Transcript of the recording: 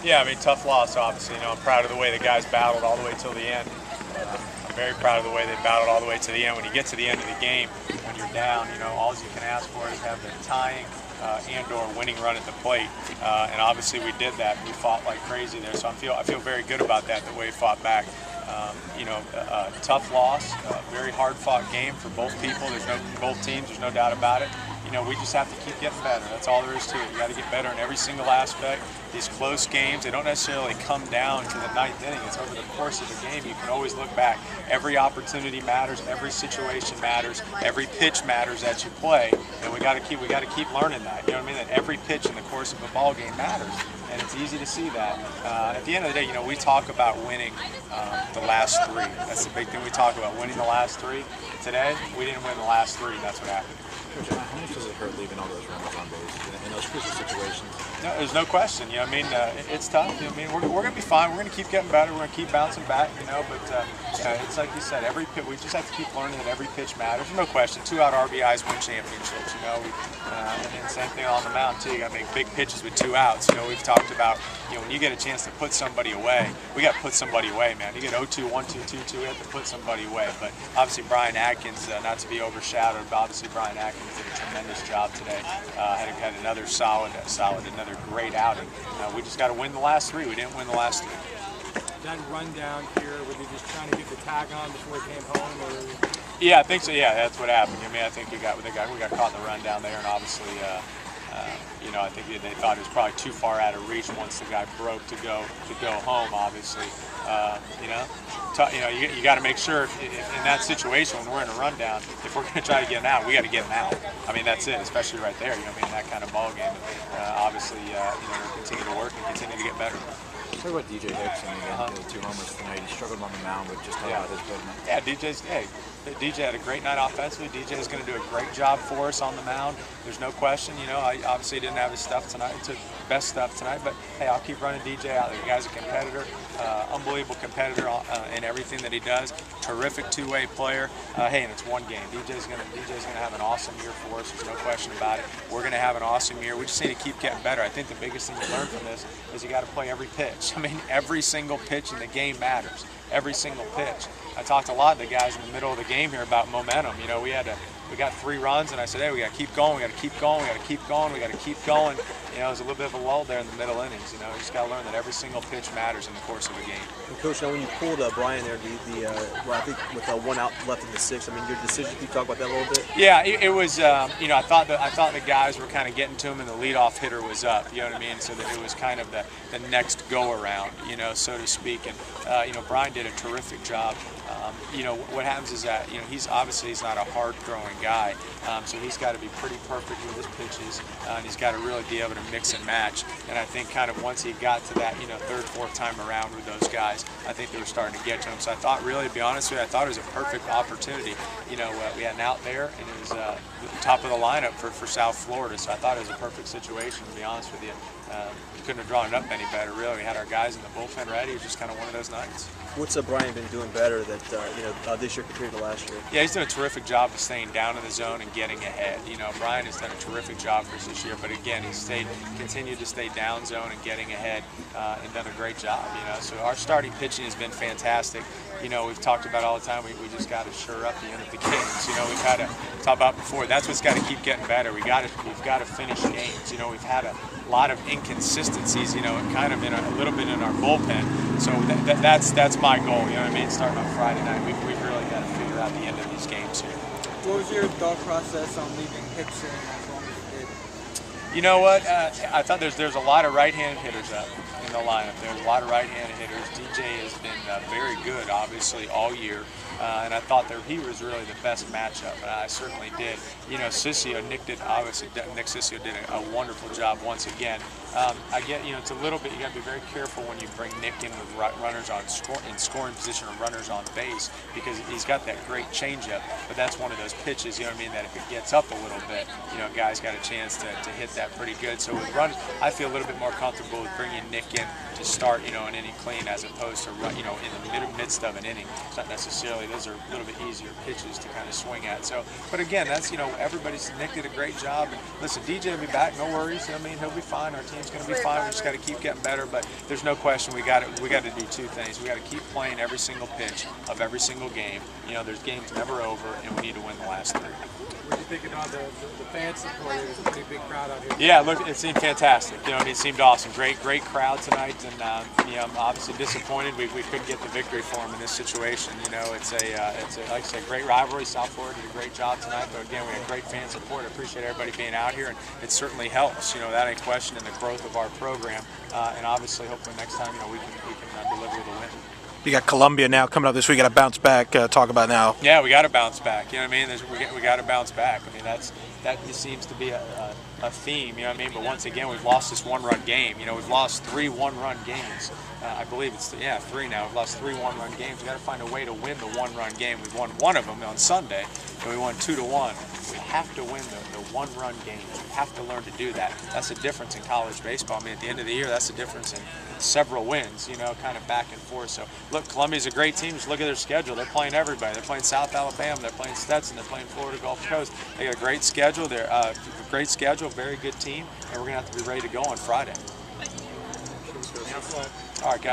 Yeah, I mean, tough loss, obviously. I'm proud of the way the guys battled all the way till the end. I'm very proud of the way they battled all the way to the end. When you get to the end of the game, when you're down, all you can ask for is have the tying and/or winning run at the plate. And obviously, we did that. We fought like crazy there, so I feel very good about that. The way we fought back. Tough loss, very hard-fought game for both people. Both teams. There's no doubt about it. We just have to keep getting better. That's all there is to it. You got to get better in every single aspect. These close games, they don't necessarily come down to the ninth inning. It's over the course of the game. You can always look back. Every opportunity matters. Every situation matters. Every pitch matters that you play. And we got to keep learning that. You know what I mean? That every pitch in the course of a ball game matters. And it's easy to see that. At the end of the day, we talk about winning the last three. That's the big thing we talk about, winning the last three. Today, we didn't win the last three, and that's what happened. Coach, how much does it hurt leaving all those runners on base in those crucial situations? No, there's no question. It's tough. We're going to be fine. We're going to keep getting better. We're going to keep bouncing back. But it's like you said. Every pitch, we just have to keep learning that every pitch matters. No question. 2-out RBIs win championships. And then same thing on the mound too. You got to make big pitches with 2 outs. We've talked about when you get a chance to put somebody away, we got to put somebody away, man. You get 0-2, 1-2, 2-2, we have to put somebody away. But obviously Brian Atkins, not to be overshadowed, but obviously Brian Atkins did a tremendous job today. Had another another great outing. We just got to win the last three. We didn't win the last three. That rundown here, were they just trying to get the tag on before he came home? Or? Yeah, I think so. Yeah, that's what happened. I think we got caught in the rundown there, and obviously, I think they thought it was probably too far out of reach once the guy broke to go home. Obviously, you got to make sure if in that situation when we're in a rundown, if we're going to try to get him out, we got to get him out. That's it, especially right there. That kind of ball game. Obviously, continue to work and continue to get better. Talk about DJ Hicks and the 2 homers tonight. He struggled on the mound, but just talk about his business. Yeah, DJ had a great night offensively. DJ is going to do a great job for us on the mound. There's no question. I obviously didn't have his stuff tonight. Took best stuff tonight, but hey, I'll keep running DJ out there. The guy's a competitor, unbelievable competitor in everything that he does. Terrific two-way player. And it's one game. DJ's gonna have an awesome year for us. There's no question about it. We're going to have an awesome year. We just need to keep getting better. I think the biggest thing you learn from this is you got to play every pitch. Every single pitch in the game matters. Every single pitch. I talked a lot to the guys in the middle of the game here about momentum. We got 3 runs, and I said, hey, we got to keep going. We got to keep going. We got to keep going. We got to keep going. It was a little bit of a lull there in the middle innings. You just got to learn that every single pitch matters in the course of a game. And Coach, now when you pulled Brian there, I think with 1 out left in the 6th, your decision. Can you talk about that a little bit? Yeah, it was. I thought the guys were kind of getting to him, and the leadoff hitter was up. You know what I mean? So that it was kind of the next go around, so to speak. And Brian did a terrific job. What happens is that he's not a hard throwing guy, so he's got to be pretty perfect with his pitches, and he's got to really be able to mix and match. And I think kind of once he got to that 3rd, 4th time around with those guys, I think they were starting to get to him. So I thought, really, to be honest with you, I thought it was a perfect opportunity. We had an out there, and it was the top of the lineup for South Florida. So I thought it was a perfect situation, to be honest with you. We couldn't have drawn it up any better, really. We had our guys in the bullpen ready. It was just kind of one of those nights. What's Brian been doing better that this year compared to last year? Yeah, he's done a terrific job of staying down in the zone and getting ahead. Brian has done a terrific job for us this year, but again, he's continued to stay down zone and getting ahead, and done a great job. So our starting pitching has been fantastic. We've talked about all the time. We just got to shore up the end of the games. We've had to talk about before. That's what's got to keep getting better. We've got to finish games. We've had a lot of inconsistencies. Kind of in a little bit in our bullpen. So that's my goal. Starting on Friday night, we've really got to figure out the end of these games here. What was your thought process on leaving Hicks in as long as you did? You know what? I thought there's a lot of right-handed hitters up in the lineup. There's a lot of right-handed hitters. DJ has been very good, obviously, all year. And I thought that he was really the best matchup, and I certainly did. Nick Sissio did a wonderful job once again. I get, it's a little bit, you got to be very careful when you bring Nick in with runners in scoring position or runners on base, because he's got that great changeup, but that's one of those pitches, that if it gets up a little bit, guys got a chance to hit that pretty good. So with runners, I feel a little bit more comfortable with bringing Nick in to start, an inning clean as opposed to, in the midst of an inning. It's not necessarily necessarily. Those are a little bit easier pitches to kind of swing at. So, but again, that's, everybody's, Nick did a great job. And listen, DJ will be back, no worries. I mean, he'll be fine. Our team's going to be fine. We just got to keep getting better. But there's no question we got to do two things. We got to keep playing every single pitch of every single game. There's games never over, and we need to win the last 3. What do you think about the fan support? There's a pretty big crowd out here. Yeah, look, it seemed fantastic. It seemed awesome. Great crowd tonight, and I'm obviously disappointed we couldn't get the victory for them in this situation. It's a like I said, great rivalry. South Florida did a great job tonight, but again, we had great fan support. I appreciate everybody being out here, and it certainly helps. That ain't question in the growth of our program, and obviously, hopefully next time, we can deliver the win. You got Columbia now coming up this week. Got to bounce back. Talk about now. Yeah, we got to bounce back. You know what I mean? We got to bounce back. I mean, that just seems to be a theme. You know what I mean? But once again, we've lost this one-run game. We've lost 3 one-run games. I believe it's 3 now. We've lost 3 one-run games. We got to find a way to win the one-run game. We've won one of them on Sunday, and we won 2-1. We have to win the one-run games. We have to learn to do that. That's the difference in college baseball. I mean, at the end of the year, that's the difference in several wins, kind of back and forth. So, look, Columbia's a great team. Just look at their schedule. They're playing everybody. They're playing South Alabama. They're playing Stetson. They're playing Florida Gulf Coast. They got a great schedule. They're a great schedule, very good team, and we're going to have to be ready to go on Friday. All right, guys.